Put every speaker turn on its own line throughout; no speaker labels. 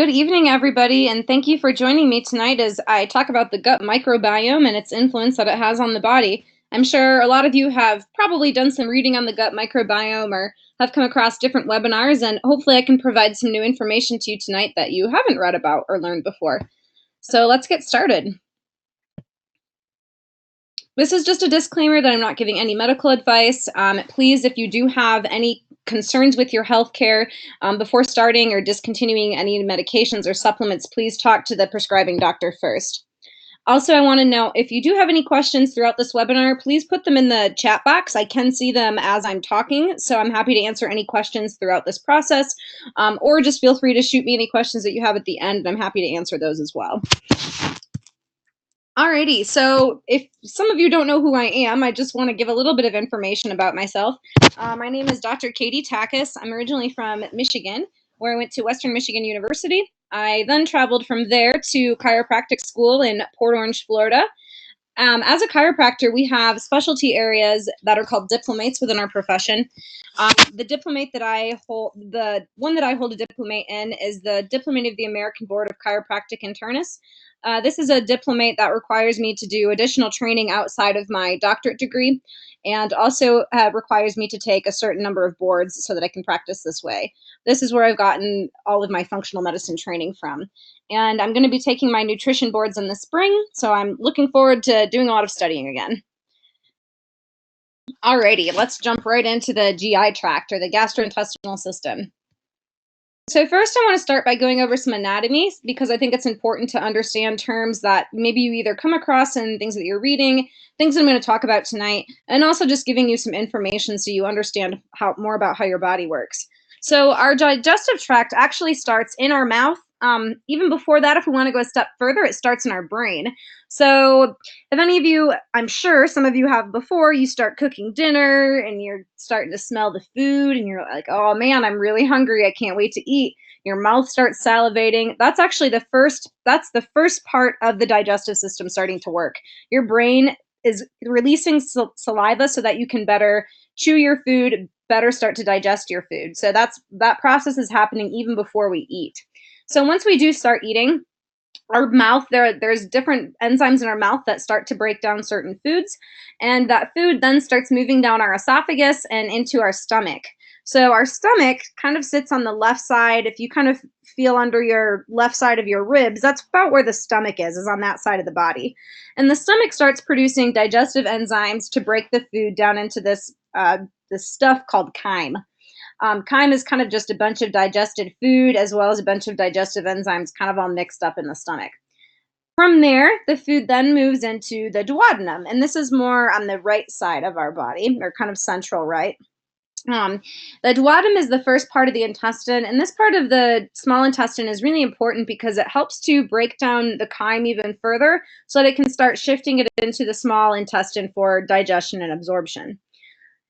Good evening, everybody, and thank you for joining me tonight as I talk about the gut microbiome and its influence that it has on the body. I'm sure a lot of you have probably done some reading on the gut microbiome or have come across different webinars, and hopefully, I can provide some new information to you tonight that you haven't read about or learned before. So, let's get started. This is just a disclaimer that I'm not giving any medical advice. Please, if you do have any concerns with your health care before starting or discontinuing any medications or supplements, please talk to the prescribing doctor first. Also, I want to know if you do have any questions throughout this webinar, please put them in the chat box. I can see them as I'm talking, so I'm happy to answer any questions throughout this process, or just feel free to shoot me any questions that you have at the end, and I'm happy to answer those as well. Alrighty, so if some of you don't know who I am, I just want to give a little bit of information about myself. My name is Dr. Katie Takacs. I'm originally from Michigan, where I went to Western Michigan University. I then traveled from there to chiropractic school in Port Orange, Florida. As a chiropractor, we have specialty areas that are called diplomates within our profession. The diplomate that I hold, the one that I hold a diplomate in, is the diplomate of the American Board of Chiropractic Internists. This is a diplomate that requires me to do additional training outside of my doctorate degree, and also requires me to take a certain number of boards so that I can practice this way. This is where I've gotten all of my functional medicine training from. And I'm going to be taking my nutrition boards in the spring, so I'm looking forward to doing a lot of studying again. Alrighty, let's jump right into the GI tract, or the gastrointestinal system. So first I want to start by going over some anatomy, because I think it's important to understand terms that maybe you either come across in things that you're reading, things that I'm going to talk about tonight, and also just giving you some information so you understand more about how your body works. So our digestive tract actually starts in our mouth. Even before that, if we want to go a step further, it starts in our brain. So if any of you, I'm sure some of you have before, you start cooking dinner and you're starting to smell the food and you're like, oh man, I'm really hungry. I can't wait to eat. Your mouth starts salivating. That's actually that's the first part of the digestive system starting to work. Your brain is releasing saliva so that you can better chew your food, better start to digest your food. So that process is happening even before we eat. So once we do start eating, our mouth, there's different enzymes in our mouth that start to break down certain foods, and that food then starts moving down our esophagus and into our stomach. So our stomach kind of sits on the left side. If you kind of feel under your left side of your ribs, that's about where the stomach is on that side of the body. And the stomach starts producing digestive enzymes to break the food down into this stuff called chyme. Chyme is kind of just a bunch of digested food as well as a bunch of digestive enzymes kind of all mixed up in the stomach. From there, the food then moves into the duodenum, and this is more on the right side of our body, or kind of central right. Um, the duodenum is the first part of the intestine, and this part of the small intestine is really important because it helps to break down the chyme even further so that it can start shifting it into the small intestine for digestion and absorption.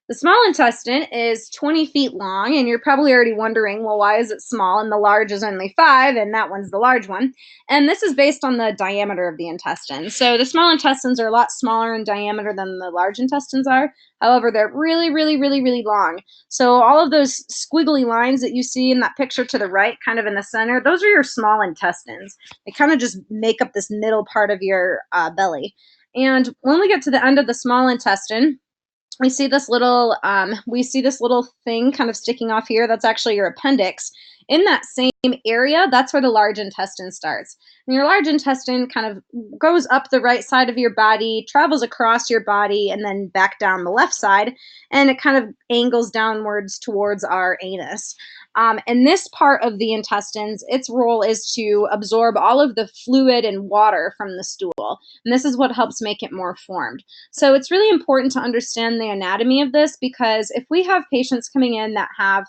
The small intestine is 20 feet long, and you're probably already wondering, well, why is it small and the large is only 5 and that one's the large one? And this is based on the diameter of the intestine. So the small intestines are a lot smaller in diameter than the large intestines are. However, they're really, really, really, really long. So all of those squiggly lines that you see in that picture to the right, kind of in the center, those are your small intestines. They kind of just make up this middle part of your belly. And when we get to the end of the small intestine, we see this little thing kind of sticking off here. That's actually your appendix. In that same area, that's where the large intestine starts. And your large intestine kind of goes up the right side of your body, travels across your body, and then back down the left side, and it kind of angles downwards towards our anus. And this part of the intestines, its role is to absorb all of the fluid and water from the stool. And this is what helps make it more formed. So it's really important to understand the anatomy of this, because if we have patients coming in that have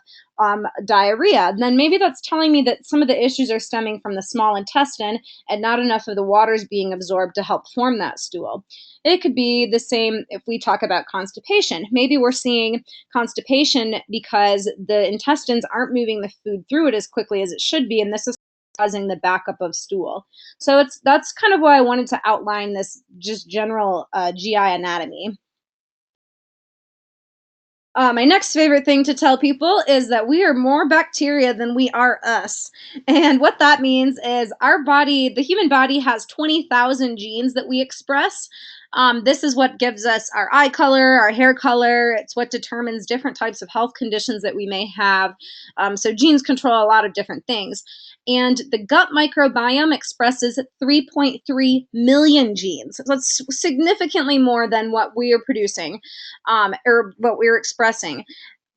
diarrhea, then maybe that's telling me that some of the issues are stemming from the small intestine and not enough of the water is being absorbed to help form that stool. It could be the same if we talk about constipation. Maybe we're seeing constipation because the intestines aren't moving the food through it as quickly as it should be, and this is causing the backup of stool. So that's kind of why I wanted to outline this just general GI anatomy. My next favorite thing to tell people is that we are more bacteria than we are us. And what that means is our body, the human body, has 20,000 genes that we express. This is what gives us our eye color, our hair color. It's what determines different types of health conditions that we may have. So, genes control a lot of different things. And the gut microbiome expresses 3.3 million genes. So that's significantly more than what we are producing, or what we're expressing.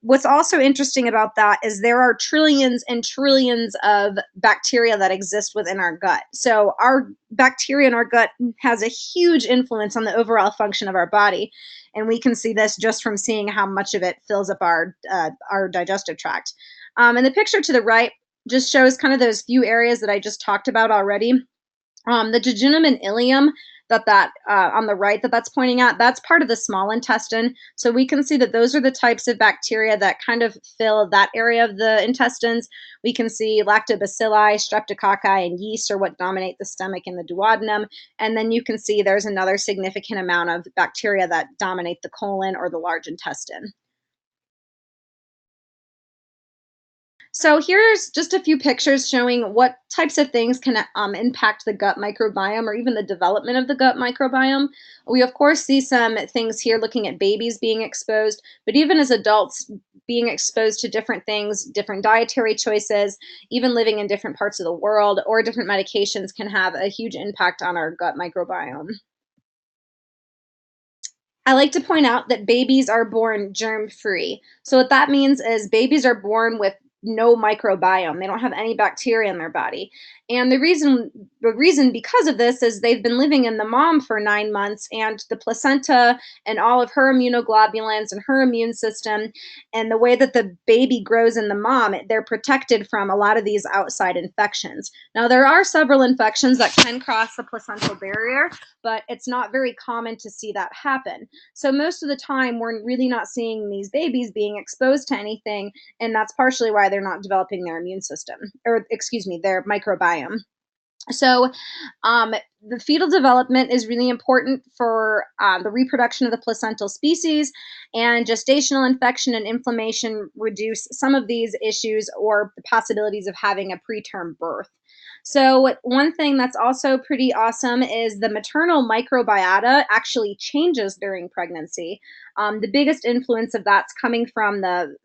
What's also interesting about that is there are trillions and trillions of bacteria that exist within our gut. So, our bacteria in our gut has a huge influence on the overall function of our body. And we can see this just from seeing how much of it fills up our digestive tract. And the picture to the right just shows kind of those few areas that I just talked about already. The jejunum and ileum that on the right that's pointing at, that's part of the small intestine. So we can see that those are the types of bacteria that kind of fill that area of the intestines. We can see lactobacilli, streptococci, and yeast are what dominate the stomach and the duodenum. And then you can see there's another significant amount of bacteria that dominate the colon or the large intestine. So here's just a few pictures showing what types of things can impact the gut microbiome or even the development of the gut microbiome. We of course see some things here looking at babies being exposed, but even as adults being exposed to different things, different dietary choices, even living in different parts of the world or different medications can have a huge impact on our gut microbiome. I like to point out that babies are born germ free. So, what that means is babies are born with no microbiome. They don't have any bacteria in their body. And the reason because of this is they've been living in the mom for 9 months, and the placenta and all of her immunoglobulins and her immune system and the way that the baby grows in the mom, they're protected from a lot of these outside infections. Now, there are several infections that can cross the placental barrier, but it's not very common to see that happen. So most of the time, we're really not seeing these babies being exposed to anything, and that's partially why they're not developing their immune system, or excuse me, their microbiome. So, the fetal development is really important for the reproduction of the placental species, and gestational infection and inflammation reduce some of these issues or the possibilities of having a preterm birth. So, one thing that's also pretty awesome is the maternal microbiota actually changes during pregnancy. The biggest influence of that's coming from the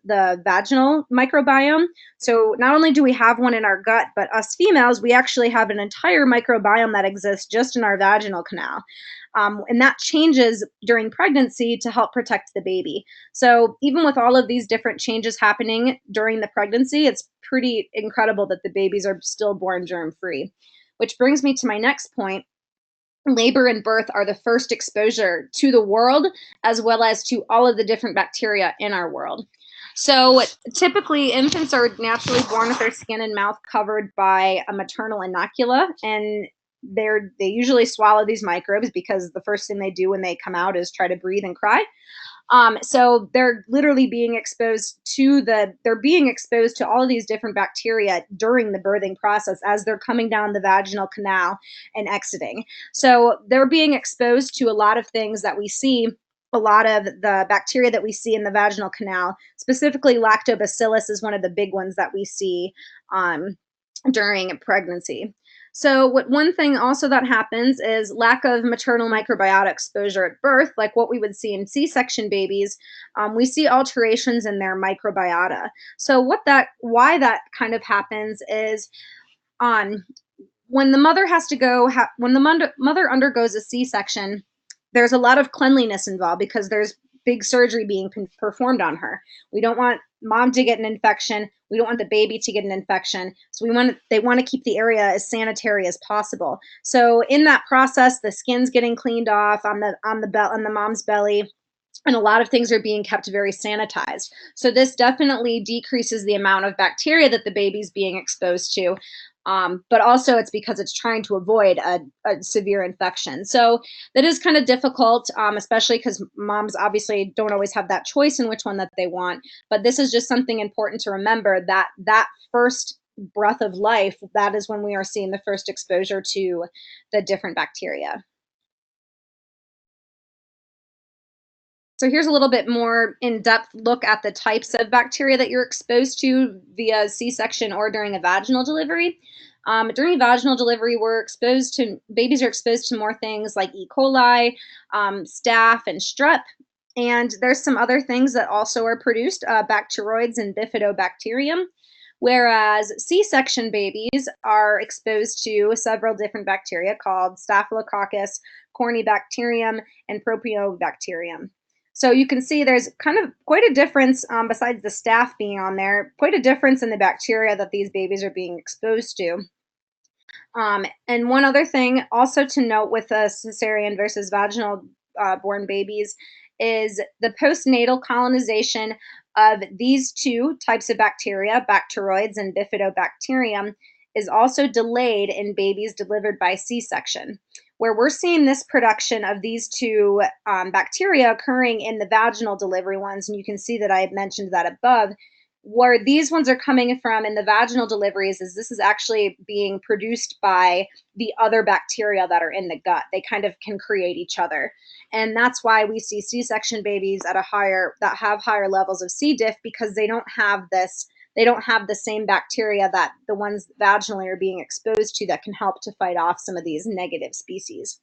vaginal microbiome. So not only do we have one in our gut, but us females, we actually have an entire microbiome that exists just in our vaginal canal. And that changes during pregnancy to help protect the baby. So even with all of these different changes happening during the pregnancy, it's pretty incredible that the babies are still born germ free. Which brings me to my next point. Labor and birth are the first exposure to the world as well as to all of the different bacteria in our world. So typically, infants are naturally born with their skin and mouth covered by a maternal inocula, and they usually swallow these microbes because the first thing they do when they come out is try to breathe and cry. So they're literally being exposed to they're being exposed to all of these different bacteria during the birthing process as they're coming down the vaginal canal and exiting. So they're being exposed to a lot of things that we see, a lot of the bacteria that we see in the vaginal canal. Specifically, lactobacillus is one of the big ones that we see um, during pregnancy. So, what one thing also that happens is lack of maternal microbiota exposure at birth, like what we would see in C-section babies. We see alterations in their microbiota. So, why that kind of happens is on when the mother has to when the mother undergoes a C-section, there's a lot of cleanliness involved because there's big surgery being performed on her. We don't want mom to get an infection. We don't want the baby to get an infection. So they want to keep the area as sanitary as possible. So in that process, the skin's getting cleaned off on the mom's belly, and a lot of things are being kept very sanitized. So this definitely decreases the amount of bacteria that the baby's being exposed to. But also it's because it's trying to avoid a severe infection. So that is kind of difficult, especially because moms obviously don't always have that choice in which one that they want. But this is just something important to remember, that first breath of life, that is when we are seeing the first exposure to the different bacteria. So here's a little bit more in-depth look at the types of bacteria that you're exposed to via C-section or during a vaginal delivery. During vaginal delivery, babies are exposed to more things like E. coli, staph, and strep. And there's some other things that also are produced, bacteroids and bifidobacterium. Whereas C-section babies are exposed to several different bacteria called Staphylococcus, Corynebacterium, and Propionibacterium. So you can see there's kind of quite a difference, besides the staph being on there, quite a difference in the bacteria that these babies are being exposed to. And one other thing also to note with the cesarean versus vaginal born babies is the postnatal colonization of these two types of bacteria, bacteroids and bifidobacterium, is also delayed in babies delivered by C-section, where we're seeing this production of these two bacteria occurring in the vaginal delivery ones. And you can see that I had mentioned that above. Where these ones are coming from in the vaginal deliveries is this is actually being produced by the other bacteria that are in the gut. They kind of can create each other. And that's why we see C-section babies at a higher that have higher levels of C. diff, because they don't have the same bacteria that the ones vaginally are being exposed to that can help to fight off some of these negative species.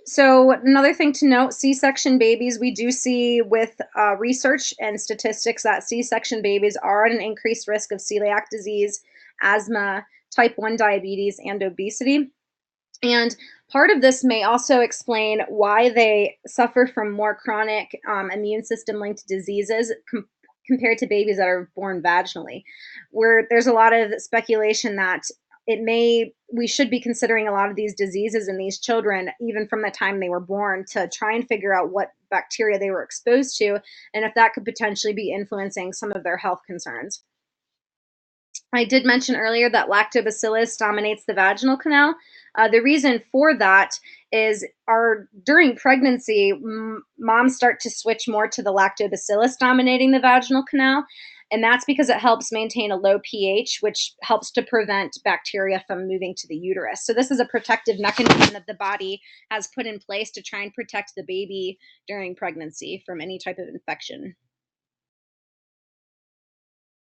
So another thing to note, C-section babies, we do see with research and statistics that C-section babies are at an increased risk of celiac disease, asthma, type 1 diabetes, and obesity. And part of this may also explain why they suffer from more chronic immune system linked diseases compared to babies that are born vaginally, where there's a lot of speculation that we should be considering a lot of these diseases in these children even from the time they were born, to try and figure out what bacteria they were exposed to and if that could potentially be influencing some of their health concerns. I did mention earlier that lactobacillus dominates the vaginal canal. The reason for that is during pregnancy, moms start to switch more to the lactobacillus dominating the vaginal canal. And that's because it helps maintain a low pH, which helps to prevent bacteria from moving to the uterus. So, this is a protective mechanism that the body has put in place to try and protect the baby during pregnancy from any type of infection.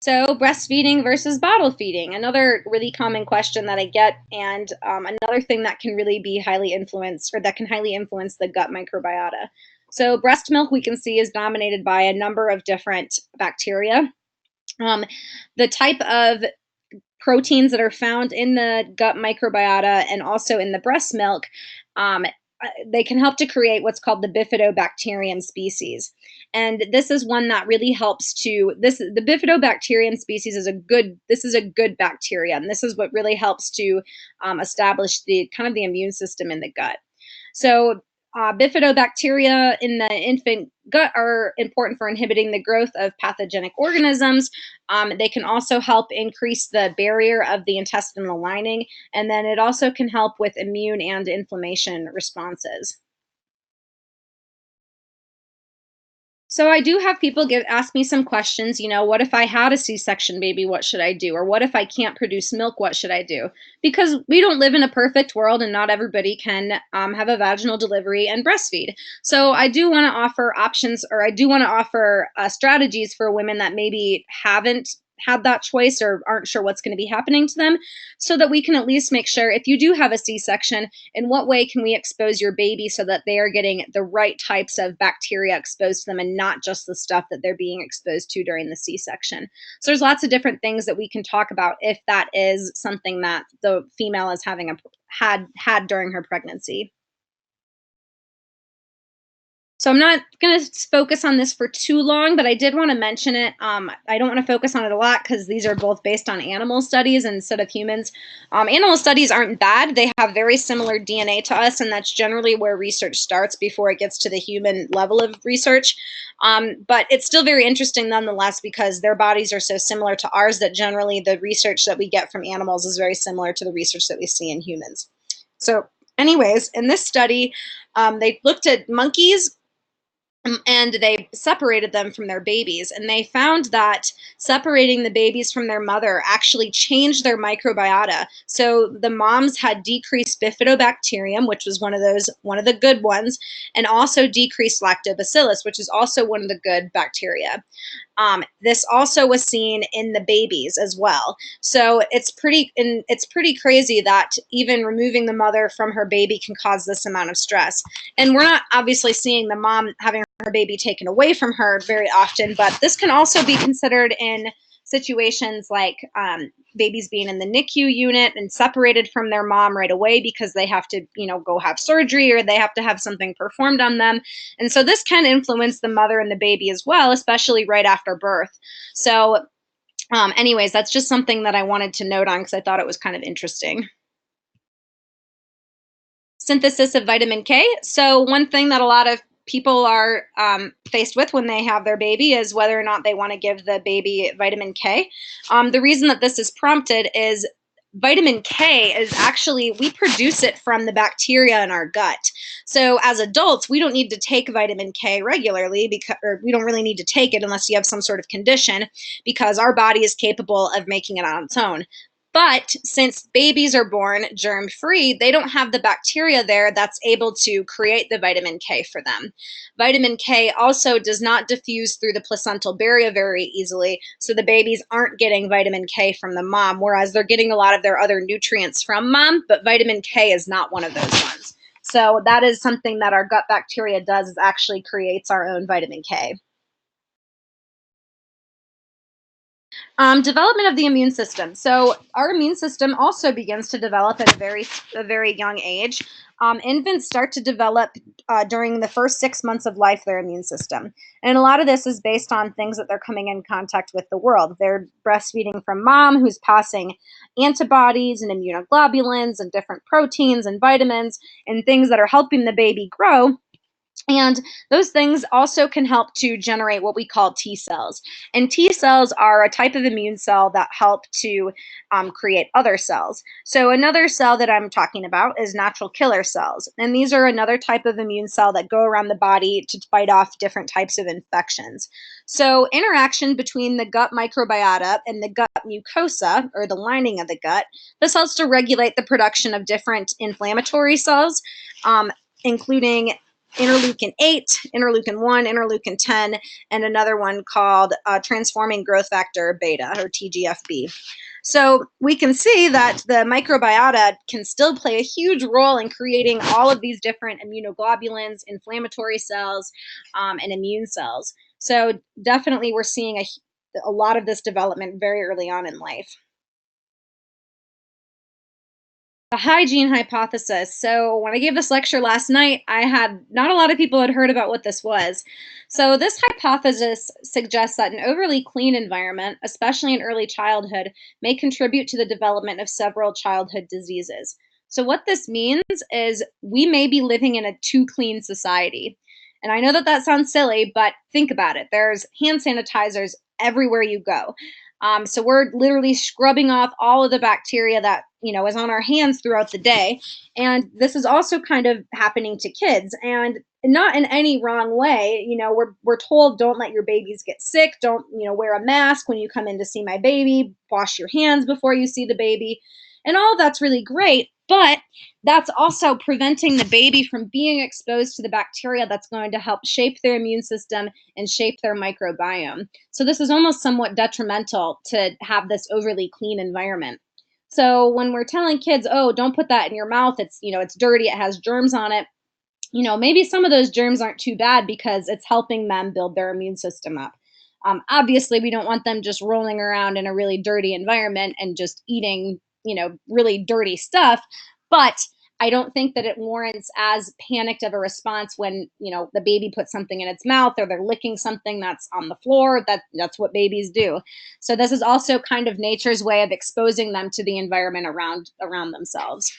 So, breastfeeding versus bottle feeding, another really common question that I get, and another thing that can really be highly influenced, or that can highly influence the gut microbiota. So, breast milk we can see is dominated by a number of different bacteria. Um, the type of proteins that are found in the gut microbiota and also in the breast milk, um, they can help to create what's called the bifidobacterium species. And this is one that really helps to the bifidobacterium species is a good bacteria, and this is what really helps to establish the kind of the immune system in the gut. So, bifidobacteria in the infant gut are important for inhibiting the growth of pathogenic organisms. They can also help increase the barrier of the intestinal lining, and then it also can help with immune and inflammation responses. So I do have people ask me some questions, what if I had a C-section baby, what should I do? Or what if I can't produce milk, what should I do? Because we don't live in a perfect world and not everybody can have a vaginal delivery and breastfeed. So I do want to offer options, or I do want to offer strategies for women that maybe haven't had that choice or aren't sure what's going to be happening to them, so that we can at least make sure, if you do have a C-section, in what way can we expose your baby so that they are getting the right types of bacteria exposed to them and not just the stuff that they're being exposed to during the C-section. So there's lots of different things that we can talk about if that is something that the female is having had during her pregnancy. So I'm not going to focus on this for too long, but I did want to mention it. I don't want to focus on it a lot because these are both based on animal studies instead of humans. Animal studies aren't bad. They have very similar DNA to us, and that's generally where research starts before it gets to the human level of research. But it's still very interesting nonetheless, because their bodies are so similar to ours that generally the research that we get from animals is very similar to the research that we see in humans. So anyways, in this study, they looked at monkeys And they separated them from their babies. And they found that separating the babies from their mother actually changed their microbiota. So the moms had decreased bifidobacterium, which was one of the good ones, and also decreased lactobacillus, which is also one of the good bacteria. This also was seen in the babies as well. So it's pretty crazy that even removing the mother from her baby can cause this amount of stress. And we're not obviously seeing the mom having her baby taken away from her very often, but this can also be considered in situations like babies being in the NICU unit and separated from their mom right away because they have to, go have surgery or they have to have something performed on them. And so this can influence the mother and the baby as well, especially right after birth. So, anyways, that's just something that I wanted to note on because I thought it was kind of interesting. Synthesis of vitamin K. So, one thing that a lot of people are faced with when they have their baby is whether or not they want to give the baby vitamin K. The reason that this is prompted is vitamin K is actually, we produce it from the bacteria in our gut. So, as adults, we don't need to take vitamin K regularly because, or we don't really need to take it unless you have some sort of condition because our body is capable of making it on its own. But since babies are born germ free, they don't have the bacteria there that's able to create the vitamin K for them. Vitamin K also does not diffuse through the placental barrier very easily, so the babies aren't getting vitamin K from the mom, whereas they're getting a lot of their other nutrients from mom, but vitamin K is not one of those ones. So that is something that our gut bacteria does, is actually creates our own vitamin K. Development of the immune system. So our immune system also begins to develop at a very young age. Infants start to develop during the first 6 months of life their immune system, and a lot of this is based on things that they're coming in contact with the world. They're breastfeeding from mom, who's passing antibodies and immunoglobulins and different proteins and vitamins and things that are helping the baby grow, and those things also can help to generate what we call T cells. And T cells are a type of immune cell that help to create other cells. So, another cell that I'm talking about is natural killer cells. And these are another type of immune cell that go around the body to fight off different types of infections. So, interaction between the gut microbiota and the gut mucosa, or the lining of the gut, this helps to regulate the production of different inflammatory cells. Including interleukin 8, interleukin 1, interleukin 10, and another one called transforming growth factor beta, or TGFB. So we can see that the microbiota can still play a huge role in creating all of these different immunoglobulins, inflammatory cells, and immune cells. So definitely we're seeing a lot of this development very early on in life. The hygiene hypothesis. So, when I gave this lecture last night, I had not a lot of people had heard about what this was. So, this hypothesis suggests that an overly clean environment, especially in early childhood, may contribute to the development of several childhood diseases. So, what this means is we may be living in a too clean society. And I know that that sounds silly, but think about it. There's hand sanitizers everywhere you go. So we're literally scrubbing off all of the bacteria that is on our hands throughout the day, and this is also kind of happening to kids, and not in any wrong way. We're told don't let your babies get sick, don't wear a mask when you come in to see my baby, wash your hands before you see the baby, and all of that's really great. But that's also preventing the baby from being exposed to the bacteria that's going to help shape their immune system and shape their microbiome. So this is almost somewhat detrimental to have this overly clean environment. So when we're telling kids, "Oh, don't put that in your mouth. It's dirty. It has germs on it." Maybe some of those germs aren't too bad because it's helping them build their immune system up. Obviously, we don't want them just rolling around in a really dirty environment and just eating, really dirty stuff. But I don't think that it warrants as panicked of a response when, the baby puts something in its mouth or they're licking something that's on the floor. That's what babies do. So this is also kind of nature's way of exposing them to the environment around themselves.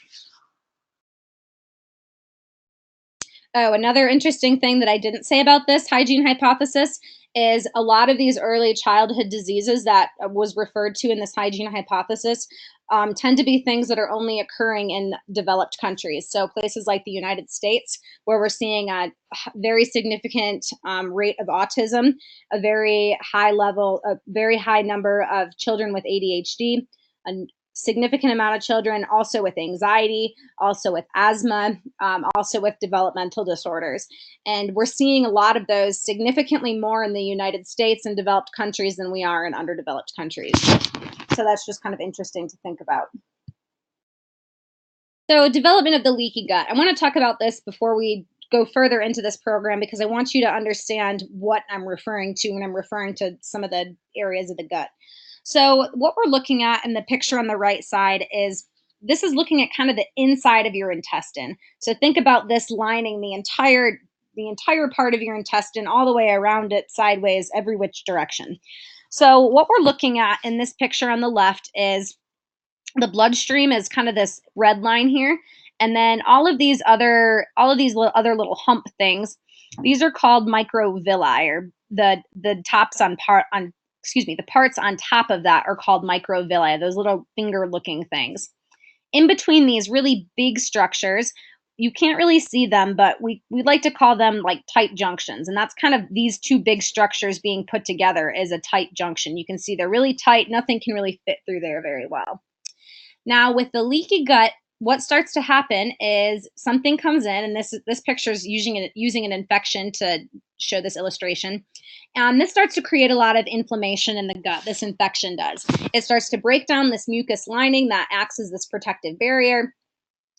Oh, another interesting thing that I didn't say about this hygiene hypothesis is a lot of these early childhood diseases that was referred to in this hygiene hypothesis tend to be things that are only occurring in developed countries. So places like the United States, where we're seeing a very significant rate of autism, a very high level, a very high number of children with ADHD, a significant amount of children also with anxiety, also with asthma, also with developmental disorders. And we're seeing a lot of those significantly more in the United States and developed countries than we are in underdeveloped countries. So that's just kind of interesting to think about. So, development of the leaky gut. I want to talk about this before we go further into this program because I want you to understand what I'm referring to when I'm referring to some of the areas of the gut. So, what we're looking at in the picture on the right side is this is looking at kind of the inside of your intestine. So, think about this lining the entire part of your intestine all the way around it sideways every which direction. So, what we're looking at in this picture on the left is the bloodstream is kind of this red line here, and then all of these other little hump things, these are called microvilli, or the tops on part on excuse me, the parts on top of that are called microvilli, those little finger looking things. In between these really big structures, you can't really see them, but we like to call them like tight junctions, and that's kind of these two big structures being put together is a tight junction. You can see they're really tight, nothing can really fit through there very well. Now, with the leaky gut, what starts to happen is something comes in, and this picture is using an infection to show this illustration. And this starts to create a lot of inflammation in the gut. This infection does. It starts to break down this mucus lining that acts as this protective barrier,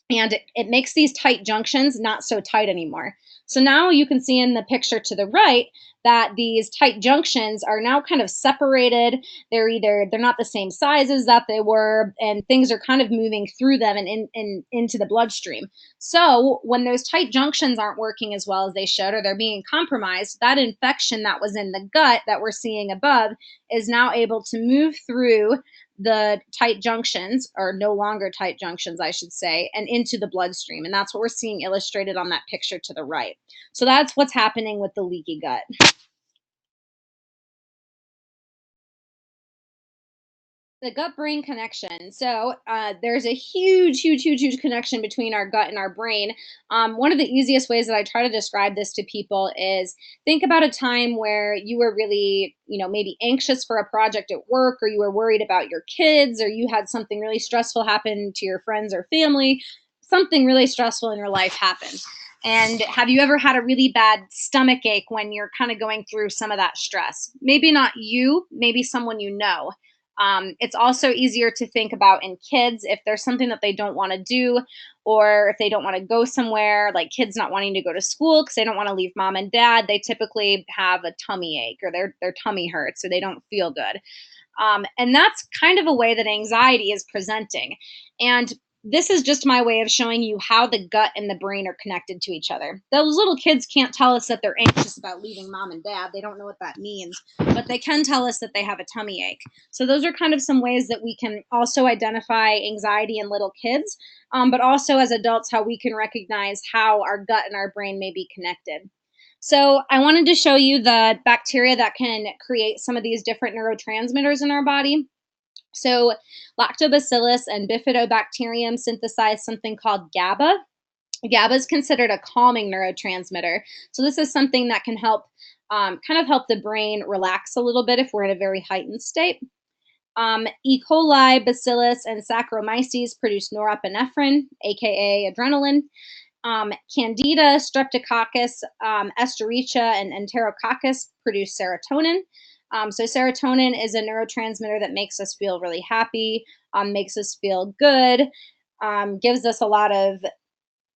and it makes these tight junctions not so tight anymore. So now you can see in the picture to the right that these tight junctions are now kind of separated. They're not the same sizes that they were, and things are kind of moving through them and into the bloodstream. So when those tight junctions aren't working as well as they should, or they're being compromised, that infection that was in the gut that we're seeing above is now able to move through the tight junctions, or no longer tight junctions, I should say, and into the bloodstream. And that's what we're seeing illustrated on that picture to the right. So that's what's happening with the leaky gut. The gut brain connection. So there's a huge, huge, huge, huge connection between our gut and our brain. One of the easiest ways that I try to describe this to people is think about a time where you were really, maybe anxious for a project at work, or you were worried about your kids, or you had something really stressful happen to your friends or family. Something really stressful in your life happened. And have you ever had a really bad stomach ache when you're kind of going through some of that stress? Maybe not you, maybe someone you know. It's also easier to think about in kids if there's something that they don't want to do, or if they don't want to go somewhere, like kids not wanting to go to school because they don't want to leave mom and dad. They typically have a tummy ache, or their tummy hurts, or they don't feel good. And that's kind of a way that anxiety is presenting. And this is just my way of showing you how the gut and the brain are connected to each other. Those little kids can't tell us that they're anxious about leaving mom and dad. They don't know what that means, but they can tell us that they have a tummy ache. So, those are kind of some ways that we can also identify anxiety in little kids, but also as adults, how we can recognize how our gut and our brain may be connected. So, I wanted to show you the bacteria that can create some of these different neurotransmitters in our body. So, lactobacillus and bifidobacterium synthesize something called GABA. GABA is considered a calming neurotransmitter. So, this is something that can help kind of help the brain relax a little bit if we're in a very heightened state. E. coli, bacillus, and Saccharomyces produce norepinephrine, aka adrenaline. Candida, Streptococcus, Escherichia, and Enterococcus produce serotonin. So serotonin is a neurotransmitter that makes us feel really happy, makes us feel good, gives us a lot of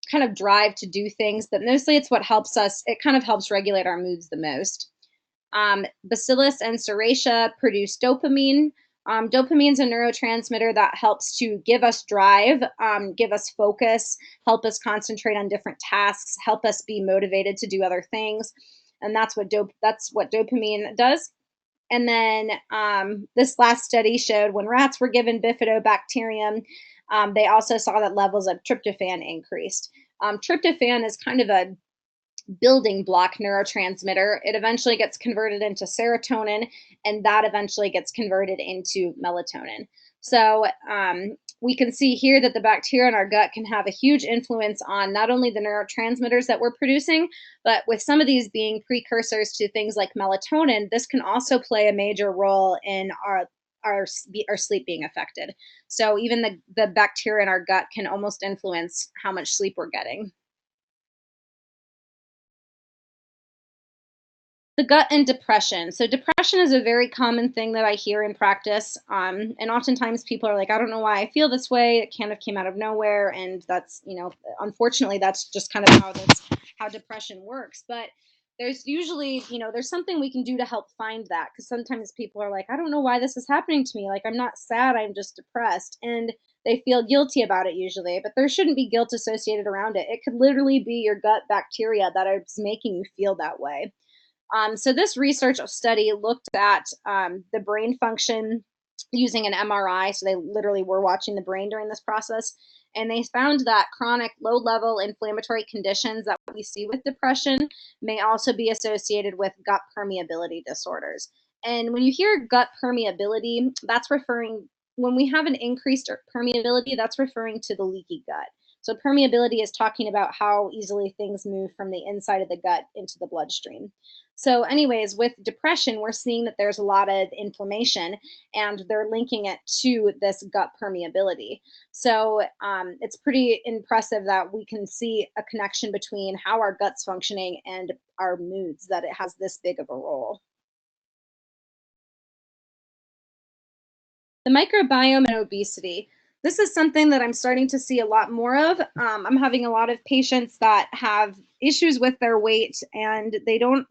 kind of drive to do things, but mostly it's what helps us. It kind of helps regulate our moods the most. Bacillus and Serratia produce dopamine. Dopamine is a neurotransmitter that helps to give us drive, give us focus, help us concentrate on different tasks, help us be motivated to do other things, and that's what dopamine does. And then this last study showed when rats were given bifidobacterium, they also saw that levels of tryptophan increased. Tryptophan is kind of a building block neurotransmitter. It eventually gets converted into serotonin, and that eventually gets converted into melatonin. So we can see here that the bacteria in our gut can have a huge influence on not only the neurotransmitters that we're producing, but with some of these being precursors to things like melatonin, this can also play a major role in our sleep being affected. So even the bacteria in our gut can almost influence how much sleep we're getting. The gut and depression. So depression is a very common thing that I hear in practice, and oftentimes people are like, "I don't know why I feel this way. It kind of came out of nowhere," and that's unfortunately, that's just kind of how depression works. But there's usually there's something we can do to help find that, because sometimes people are like, "I don't know why this is happening to me. Like I'm not sad. I'm just depressed," and they feel guilty about it usually, but there shouldn't be guilt associated around it. It could literally be your gut bacteria that is making you feel that way. So this research study looked at the brain function using an MRI. So they literally were watching the brain during this process, and they found that chronic low-level inflammatory conditions that we see with depression may also be associated with gut permeability disorders. And when you hear gut permeability, that's referring when we have an increased permeability, that's referring to the leaky gut. So permeability is talking about how easily things move from the inside of the gut into the bloodstream. So, anyways, with depression, we're seeing that there's a lot of inflammation, and they're linking it to this gut permeability. So, it's pretty impressive that we can see a connection between how our gut's functioning and our moods, that it has this big of a role. The microbiome and obesity. This is something that I'm starting to see a lot more of. I'm having a lot of patients that have issues with their weight, and they don't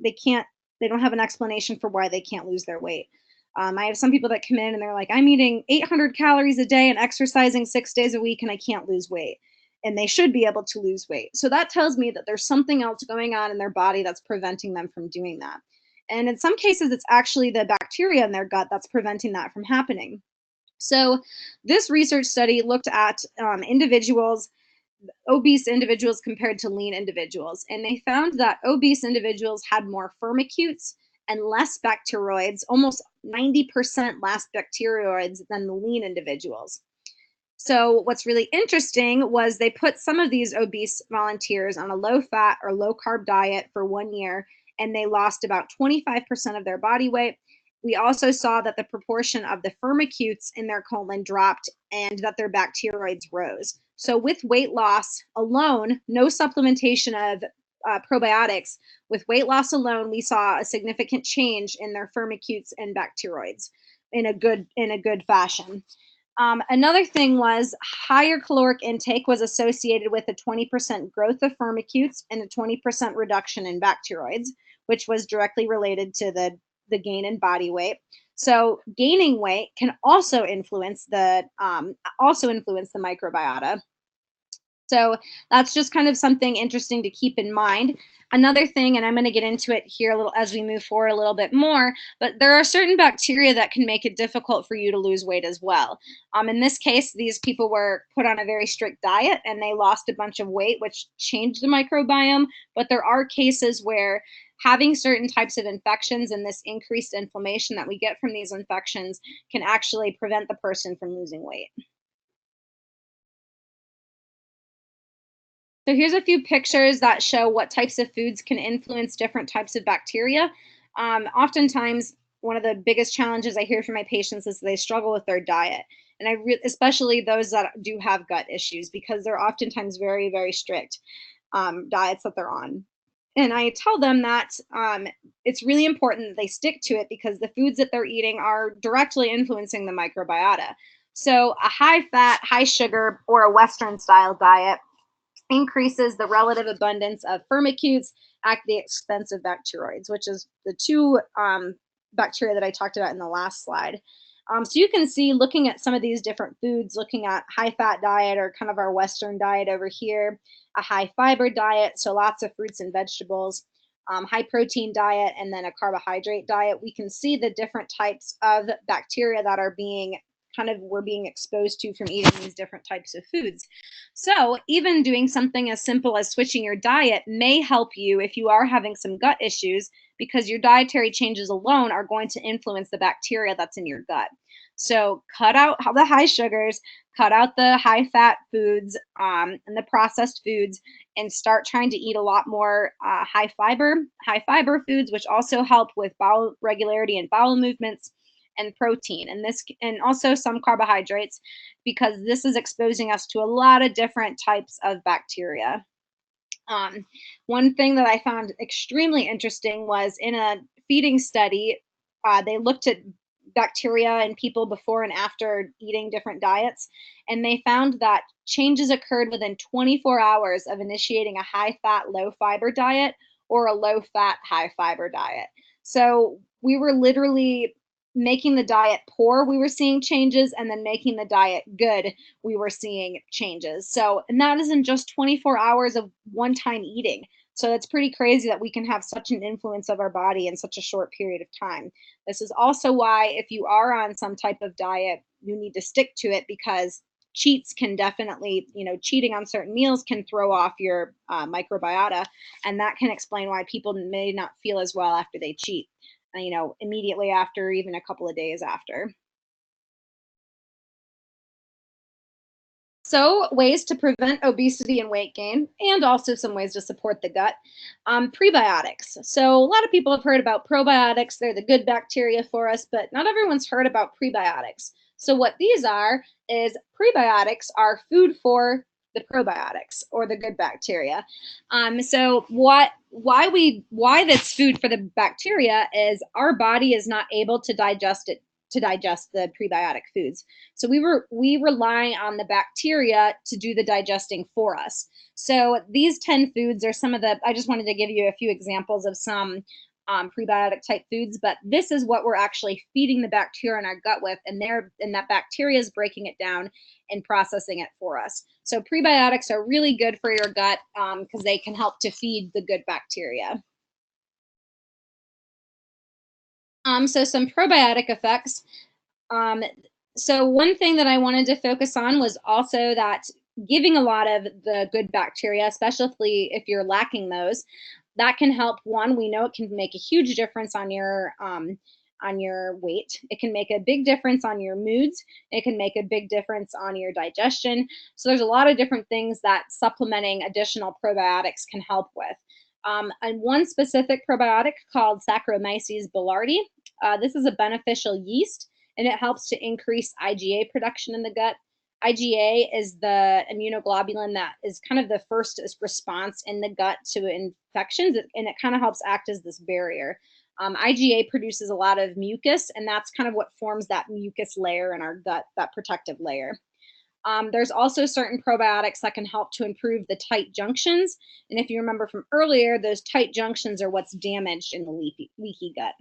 have an explanation for why they can't lose their weight. I have some people that come in and they're like, I'm eating 800 calories a day and exercising 6 days a week, and I can't lose weight. And they should be able to lose weight. So that tells me that there's something else going on in their body that's preventing them from doing that. And in some cases, it's actually the bacteria in their gut that's preventing that from happening. So, this research study looked at obese individuals compared to lean individuals, and they found that obese individuals had more firmicutes and less bacteroids, almost 90% less bacteroids than the lean individuals. So, what's really interesting was they put some of these obese volunteers on a low fat or low carb diet for 1 year, and they lost about 25% of their body weight. We also saw that the proportion of the firmicutes in their colon dropped and that their bacteroids rose. So, with weight loss alone, no supplementation of probiotics, with weight loss alone, we saw a significant change in their firmicutes and bacteroids in a good fashion. Another thing was higher caloric intake was associated with a 20% growth of firmicutes and a 20% reduction in bacteroids, which was directly related to the gain in body weight. So gaining weight can also influence the microbiota. So that's just kind of something interesting to keep in mind. Another thing, and I'm going to get into it here a little as we move forward a little bit more, but there are certain bacteria that can make it difficult for you to lose weight as well. In this case, these people were put on a very strict diet and they lost a bunch of weight, which changed the microbiome. But there are cases where having certain types of infections and this increased inflammation that we get from these infections can actually prevent the person from losing weight. So here's a few pictures that show what types of foods can influence different types of bacteria. Oftentimes, one of the biggest challenges I hear from my patients is they struggle with their diet, and especially those that do have gut issues because they're oftentimes very, very strict diets that they're on. And I tell them that it's really important that they stick to it because the foods that they're eating are directly influencing the microbiota. So, a high fat, high sugar, or a Western style diet increases the relative abundance of firmicutes at the expense of bacteroids, which is the two bacteria that I talked about in the last slide. So you can see looking at some of these different foods, looking at high fat diet or kind of our Western diet over here, a high fiber diet, so lots of fruits and vegetables, high protein diet, and then a carbohydrate diet, we can see the different types of bacteria that are being we're being exposed to from eating these different types of foods. So, even doing something as simple as switching your diet may help you if you are having some gut issues because your dietary changes alone are going to influence the bacteria that's in your gut. So cut out all the high sugars, cut out the high fat foods, and the processed foods, and start trying to eat a lot more high fiber foods, which also help with bowel regularity and bowel movements, and protein, and also some carbohydrates, because this is exposing us to a lot of different types of bacteria. Um, One thing that I found extremely interesting was in a feeding study, they looked at bacteria in people before and after eating different diets, and they found that changes occurred within 24 hours of initiating a high fat, low fiber diet or a low fat, high fiber diet. So we were literally making the diet poor, we were seeing changes, and then making the diet good, we were seeing changes. So, and that is in just 24 hours of one time eating. So it's pretty crazy that we can have such an influence of our body in such a short period of time. This is also why, if you are on some type of diet, you need to stick to it, because cheats can definitely, cheating on certain meals can throw off your microbiota. And that can explain why people may not feel as well after they cheat, immediately after, even a couple of days after. So, ways to prevent obesity and weight gain, and also some ways to support the gut. Prebiotics. So, a lot of people have heard about probiotics. They're the good bacteria for us, but not everyone's heard about prebiotics. So, what these are is prebiotics are food for the probiotics, or the good bacteria. So, why that's food for the bacteria is our body is not able to digest it, to digest the prebiotic foods. So we rely on the bacteria to do the digesting for us. So these 10 foods are some of the, I just wanted to give you a few examples of some prebiotic type foods, but this is what we're actually feeding the bacteria in our gut with, and that bacteria is breaking it down and processing it for us. So prebiotics are really good for your gut, because they can help to feed the good bacteria. So some probiotic effects. Um, so one thing that I wanted to focus on was also that giving a lot of the good bacteria, especially if you're lacking those, that can help. One, we know it can make a huge difference on your weight. It can make a big difference on your moods. It can make a big difference on your digestion. So there's a lot of different things that supplementing additional probiotics can help with. And one specific probiotic called Saccharomyces boulardii. This is a beneficial yeast, and it helps to increase IgA production in the gut. IgA is the immunoglobulin that is kind of the first response in the gut to infections, and it kind of helps act as this barrier. IgA produces a lot of mucus, and that's kind of what forms that mucus layer in our gut, that protective layer. There's also certain probiotics that can help to improve the tight junctions. And if you remember from earlier, those tight junctions are what's damaged in the leaky gut.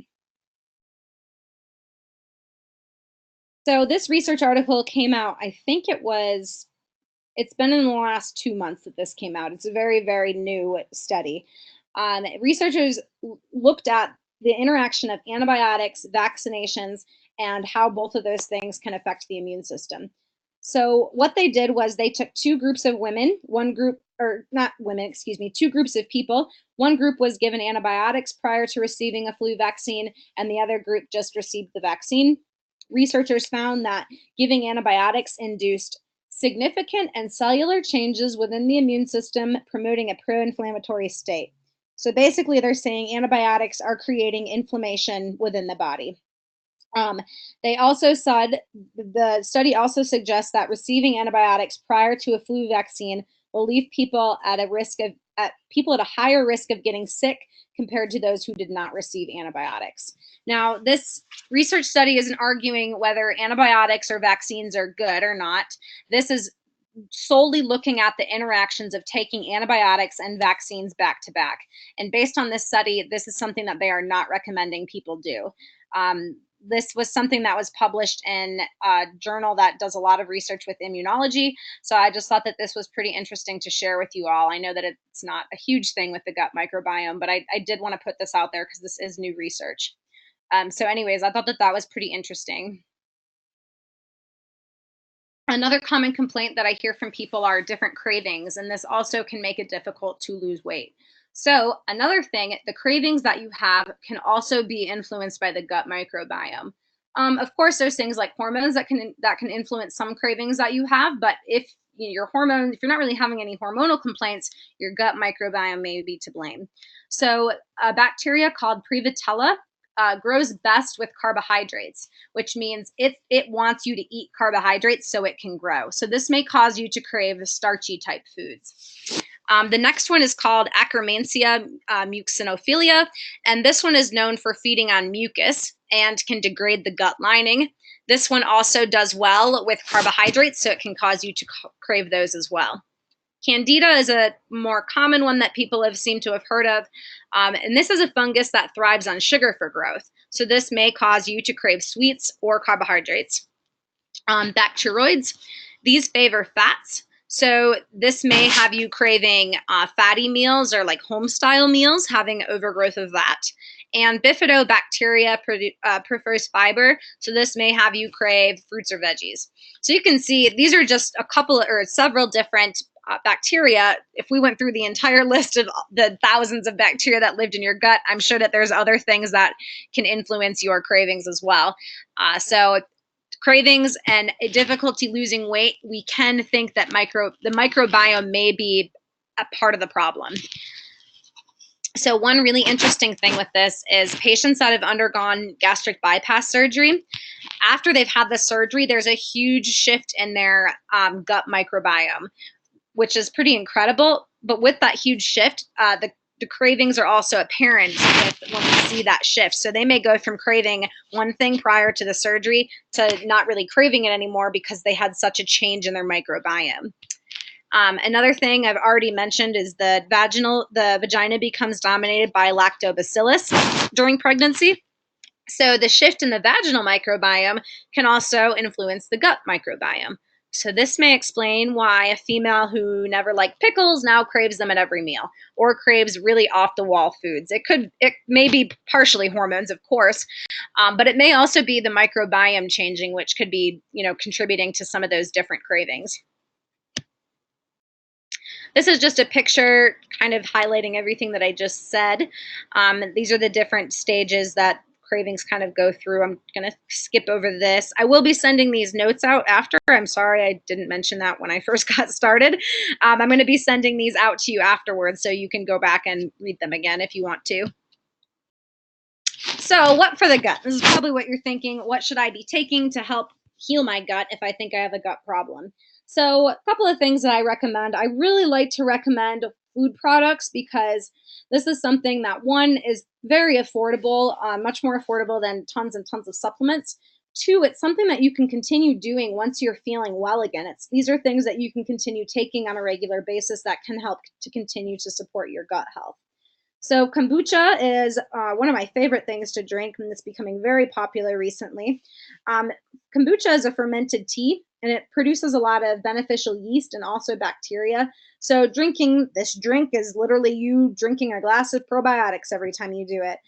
So this research article came out, I think it's been in the last 2 months that this came out. It's a very, very new study. Researchers looked at the interaction of antibiotics, vaccinations, and how both of those things can affect the immune system. So what they did was they took two groups of women, one group, or not women, excuse me, two groups of people. One group was given antibiotics prior to receiving a flu vaccine, and the other group just received the vaccine. Researchers found that giving antibiotics induced significant and cellular changes within the immune system, promoting a pro inflammatory state. So basically, they're saying antibiotics are creating inflammation within the body. Um, they also said the study also suggests that receiving antibiotics prior to a flu vaccine will leave people at people at a higher risk of getting sick compared to those who did not receive antibiotics. Now, this research study isn't arguing whether antibiotics or vaccines are good or not. This is solely looking at the interactions of taking antibiotics and vaccines back to back. And based on this study, this is something that they are not recommending people do. This was something that was published in a journal that does a lot of research with immunology. So I just thought that this was pretty interesting to share with you all. I know that it's not a huge thing with the gut microbiome, but I did want to put this out there because this is new research. So, anyways, I thought that that was pretty interesting. Another common complaint that I hear from people are different cravings, and this also can make it difficult to lose weight. So, another thing, the cravings that you have can also be influenced by the gut microbiome. Of course, there's things like hormones that can influence some cravings that you have, but if your hormone, if you're not really having any hormonal complaints, your gut microbiome may be to blame. So, a bacteria called Prevotella grows best with carbohydrates, which means it wants you to eat carbohydrates so it can grow. So this may cause you to crave starchy type foods. The next one is called Akkermansia mucinophilia, and this one is known for feeding on mucus and can degrade the gut lining. This one also does well with carbohydrates, so it can cause you to crave those as well. Candida is a more common one that people have seemed to have heard of, and this is a fungus that thrives on sugar for growth. So this may cause you to crave sweets or carbohydrates. Bacteroids, these favor fats. So this may have you craving fatty meals or like home style meals, having overgrowth of that. And bifidobacteria prefers fiber, so this may have you crave fruits or veggies. So you can see these are just a couple or several different bacteria. If we went through the entire list of the thousands of bacteria that lived in your gut, I'm sure that there's other things that can influence your cravings as well. So cravings and a difficulty losing weight, we can think that the microbiome may be a part of the problem. So one really interesting thing with this is patients that have undergone gastric bypass surgery, after they've had the surgery, there's a huge shift in their gut microbiome, which is pretty incredible. But with that huge shift, the cravings are also apparent when we see that shift. So they may go from craving one thing prior to the surgery to not really craving it anymore because they had such a change in their microbiome. Another thing I've already mentioned is the vagina becomes dominated by lactobacillus during pregnancy. So the shift in the vaginal microbiome can also influence the gut microbiome. So this may explain why a female who never liked pickles now craves them at every meal or craves really off the wall foods. It may be partially hormones, of course, but it may also be the microbiome changing, which could be, contributing to some of those different cravings. This is just a picture kind of highlighting everything that I just said. These are the different stages that cravings kind of go through. I'm going to skip over this. I will be sending these notes out after. I'm sorry I didn't mention that when I first got started. I'm going to be sending these out to you afterwards so you can go back and read them again if you want to. So what for the gut? This is probably what you're thinking. What should I be taking to help heal my gut if I think I have a gut problem? So a couple of things that I recommend. I really like to recommend food products because this is something that, one, is very affordable, much more affordable than tons and tons of supplements. Two, it's something that you can continue doing once you're feeling well again. These are things that you can continue taking on a regular basis that can help to continue to support your gut health. So kombucha is one of my favorite things to drink, and it's becoming very popular recently. Kombucha is a fermented tea, and it produces a lot of beneficial yeast and also bacteria. So drinking this drink is literally you drinking a glass of probiotics every time you do it.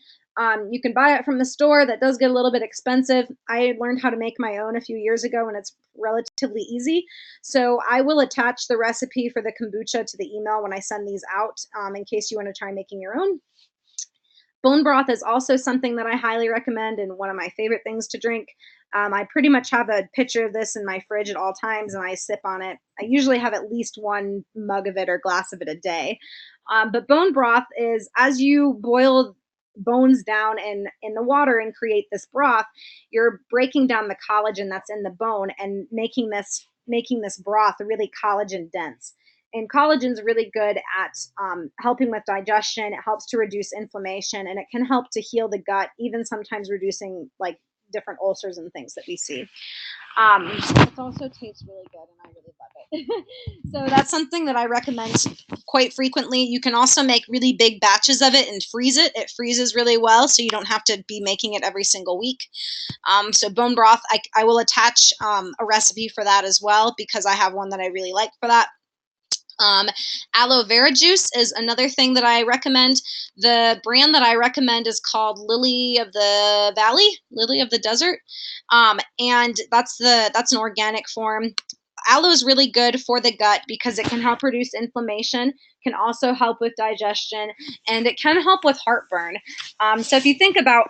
You can buy it from the store. That does get a little bit expensive. I learned how to make my own a few years ago, and it's relatively easy. So I will attach the recipe for the kombucha to the email when I send these out, in case you want to try making your own. Bone broth is also something that I highly recommend and one of my favorite things to drink. I pretty much have a pitcher of this in my fridge at all times, and I sip on it. I usually have at least one mug of it or glass of it a day. But bone broth is, as you boil bones down in the water and create this broth, you're breaking down the collagen that's in the bone and making this broth really collagen dense. And collagen is really good at helping with digestion. It helps to reduce inflammation, and it can help to heal the gut, even sometimes reducing like different ulcers and things that we see. It also tastes really good, and I really love it. So that's something that I recommend quite frequently. You can also make really big batches of it and freeze it. It freezes really well, so you don't have to be making it every single week. So bone broth, I will attach a recipe for that as well, because I have one that I really like for that. Aloe vera juice is another thing that I recommend. The brand that I recommend is called Lily of the Valley, Lily of the Desert, and that's an organic form. Aloe is really good for the gut because it can help reduce inflammation, can also help with digestion, and it can help with heartburn. So if you think about